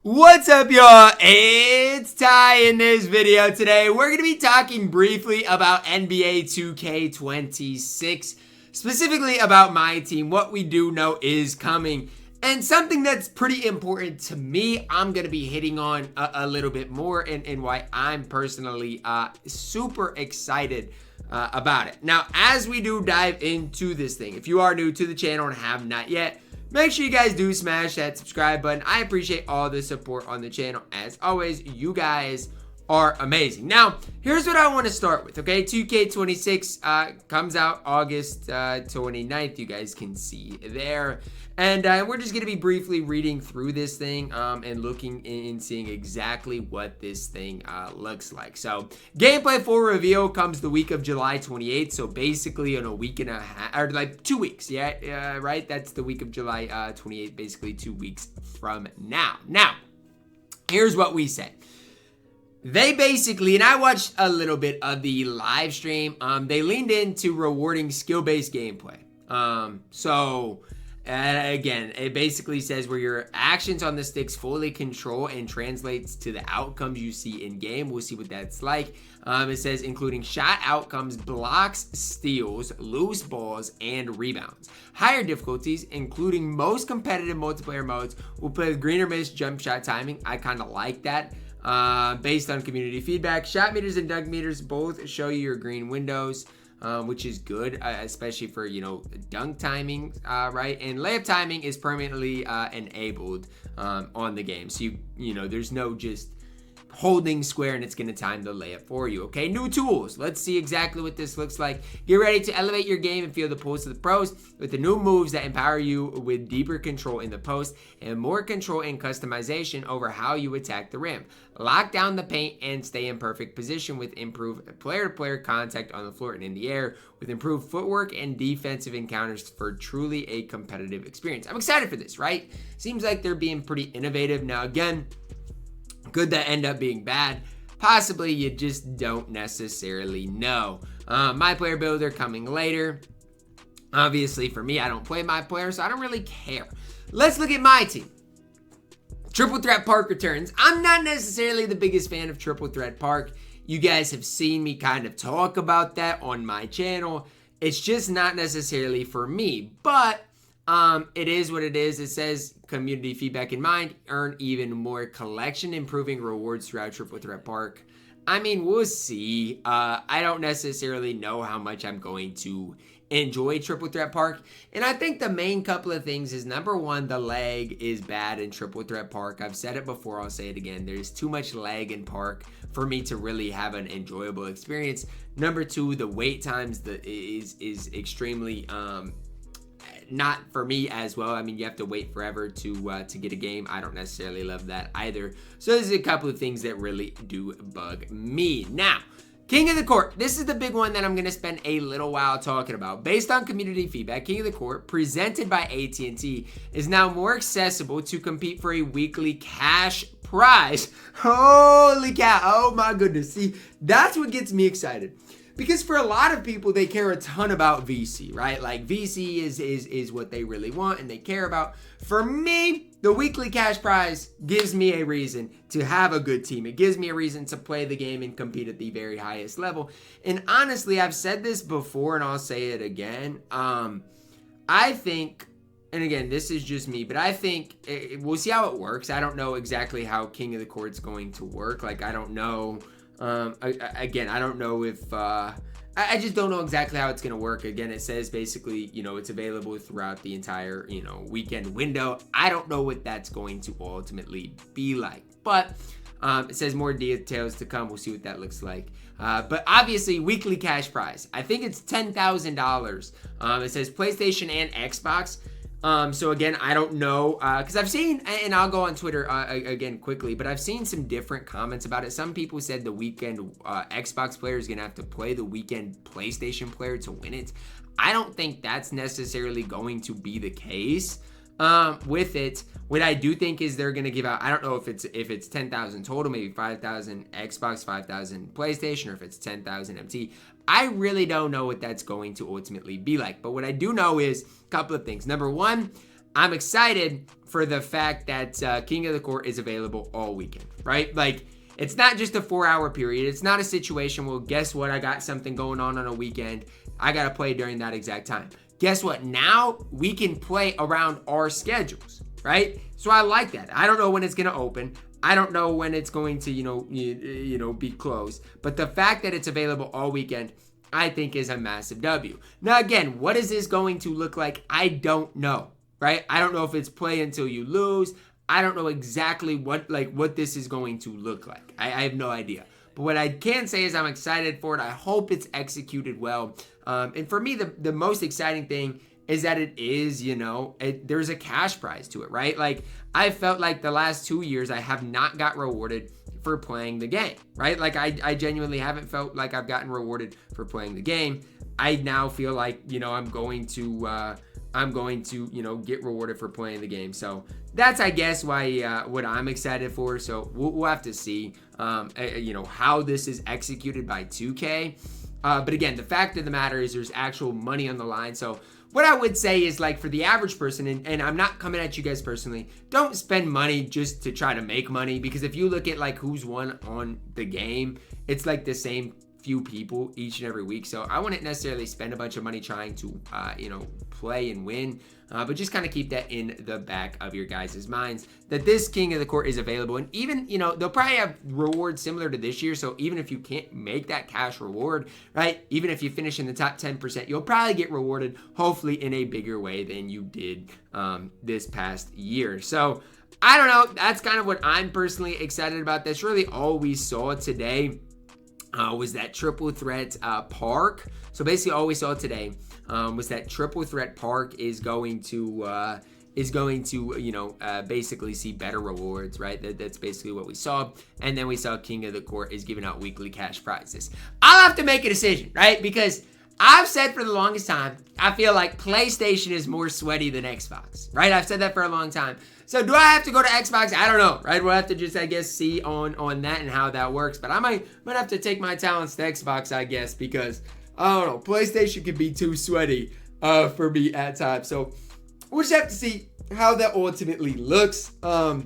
What's up, y'all? It's Ty. In this video today, we're going to be talking briefly about NBA 2K26, specifically about my team, what we do know is coming, and something that's pretty important to me, I'm going to be hitting on a little bit more, and why I'm personally super excited about it. Now, as we do dive into this thing, if you are new to the channel and have not yet, make sure you guys do smash that subscribe button. I appreciate all the support on the channel. As always, you guys are amazing. Now, here's what I want to start with, okay? 2K26 comes out August 29th. You guys can see there. And we're just going to be briefly reading through this thing and looking and seeing exactly what this thing looks like. So, gameplay full reveal comes the week of July 28th. So, basically in a week and a half, or like 2 weeks. Yeah, right? That's the week of July 28th, basically 2 weeks from now. Now, here's what we said. They basically, and I watched a little bit of the live stream, they leaned into rewarding skill-based gameplay. Again, it basically says where your actions on the sticks fully control and translates to the outcomes you see in game. We'll see what that's like. It says including shot outcomes, blocks, steals, loose balls, and rebounds. Higher difficulties, including most competitive multiplayer modes, will play with green or miss jump shot timing. I kind of like that. Based on community feedback, shot meters and dunk meters both show you your green windows. Which is good, especially for, dunk timing, right? And layup timing is permanently enabled on the game. So, there's no just holding square and it's going to time the layup for you, okay? New tools. Let's see exactly what this looks like. Get ready to elevate your game and feel the pulse of the pros with the new moves that empower you with deeper control in the post and more control and customization over how you attack the rim. Lock down the paint and stay in perfect position with improved player-to-player contact on the floor and in the air, with improved footwork and defensive encounters for truly a competitive experience. I'm excited for this, right? Seems like they're being pretty innovative. Now, again, could that end up being bad? Possibly, you just don't necessarily know. My player builder coming later. Obviously, for me, I don't play my player, so I don't really care. Let's look at my team. Triple Threat Park returns. I'm not necessarily the biggest fan of Triple Threat Park. You guys have seen me kind of talk about that on my channel. It's just not necessarily for me, but it is what it is. It says community feedback in mind, earn even more collection improving rewards throughout Triple Threat Park. I mean, we'll see. I don't necessarily know how much I'm going to enjoy Triple Threat Park. And I think the main couple of things is, number one, the lag is bad in Triple Threat Park. I've said it before, I'll say it again. There's too much lag in Park for me to really have an enjoyable experience. Number two, the wait times is extremely not for me as well. I mean, you have to wait forever to get a game. I don't necessarily love that either. So there's a couple of things that really do bug me. Now, King of the Court. This is the big one that I'm going to spend a little while talking about. Based on community feedback, King of the Court, presented by AT&T, is now more accessible to compete for a weekly cash prize. Holy cow. Oh my goodness. See, that's what gets me excited. Because for a lot of people, they care a ton about VC, right? Like VC is what they really want and they care about. For me, the weekly cash prize gives me a reason to have a good team. It gives me a reason to play the game and compete at the very highest level. And honestly, I've said this before and I'll say it again. I think, and again, this is just me, but I think we'll see how it works. I don't know exactly how King of the Court's going to work. Like, I don't know. Again, I don't know if, I just don't know exactly how it's going to work. Again, it says basically, it's available throughout the entire, weekend window. I don't know what that's going to ultimately be like, but, it says more details to come. We'll see what that looks like. But obviously, weekly cash prize. I think it's $10,000. It says PlayStation and Xbox. So again, I don't know, because I've seen, and I'll go on Twitter again quickly, but I've seen some different comments about it. Some people said the weekend Xbox player is going to have to play the weekend PlayStation player to win it. I don't think that's necessarily going to be the case with it. What I do think is they're going to give out, I don't know if it's 10,000 total, maybe 5,000 Xbox, 5,000 PlayStation, or if it's 10,000 MT. I really don't know what that's going to ultimately be like. But what I do know is a couple of things. Number one, I'm excited for the fact that King of the Court is available all weekend, right? Like, it's not just a 4-hour period. It's not a situation, well, guess what? I got something going on a weekend. I got to play during that exact time. Guess what? Now we can play around our schedules, right? So I like that. I don't know when it's going to open. I don't know when it's going to, be closed. But the fact that it's available all weekend, I think is a massive W. Now, again, what is this going to look like? I don't know, right? I don't know if it's play until you lose. I don't know exactly what this is going to look like. I have no idea. But what I can say is I'm excited for it. I hope it's executed well. And for me, the most exciting thing is that it is, there's a cash prize to it, right? Like, I felt like the last 2 years I have not got rewarded for playing the game, right? Like, I genuinely haven't felt like I've gotten rewarded for playing the game. I now feel like, I'm going to get rewarded for playing the game. So that's, I guess, why what I'm excited for. So we'll have to see, how this is executed by 2K. But again, the fact of the matter is there's actual money on the line. So what I would say is, like, for the average person, and I'm not coming at you guys personally, don't spend money just to try to make money, because if you look at like who's won on the game, it's like the same few people each and every week. So I wouldn't necessarily spend a bunch of money trying to play and win, but just kind of keep that in the back of your guys' minds that this King of the Court is available. And even they'll probably have rewards similar to this year, so even if you can't make that cash reward, right, even if you finish in the top 10%, you'll probably get rewarded, hopefully in a bigger way than you did this past year. So I don't know, that's kind of what I'm personally excited about. That's really all we saw today. Was that triple threat park. So basically all we saw today was that triple threat park is going to basically see better rewards, right? That's basically what we saw. And then we saw King of the Court is giving out weekly cash prizes. I'll have to make a decision, right? Because I've said for the longest time, I feel like PlayStation is more sweaty than Xbox, right? I've said that for a long time. So do I have to go to Xbox? I don't know, right? We'll have to just, I guess, see on that and how that works. But I might have to take my talents to Xbox, I guess, because, I don't know, PlayStation can be too sweaty for me at times. So we'll just have to see how that ultimately looks. I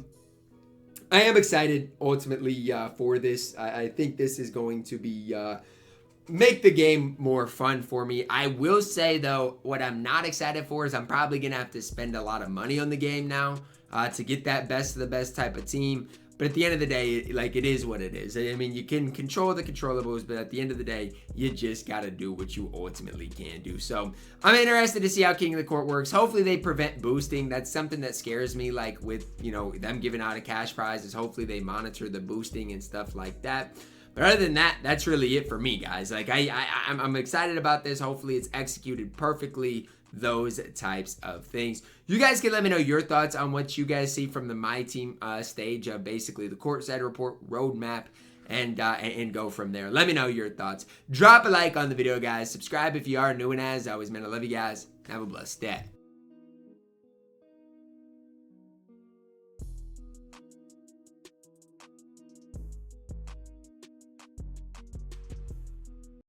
am excited, ultimately, for this. I think this is going to be... make the game more fun for me. I will say, though, what I'm not excited for is I'm probably going to have to spend a lot of money on the game now to get that best of the best type of team. But at the end of the day, like, it is what it is. I mean, you can control the controllables, but at the end of the day, you just got to do what you ultimately can do. So I'm interested to see how King of the Court works. Hopefully they prevent boosting. That's something that scares me, like with, them giving out a cash prize, is hopefully they monitor the boosting and stuff like that. But other than that, that's really it for me, guys. Like, I'm excited about this. Hopefully it's executed perfectly, those types of things. You guys can let me know your thoughts on what you guys see from the MyTEAM stage of basically the courtside report roadmap, and go from there. Let me know your thoughts. Drop a like on the video, guys. Subscribe if you are new, and as always, man, I love you guys. Have a blessed day.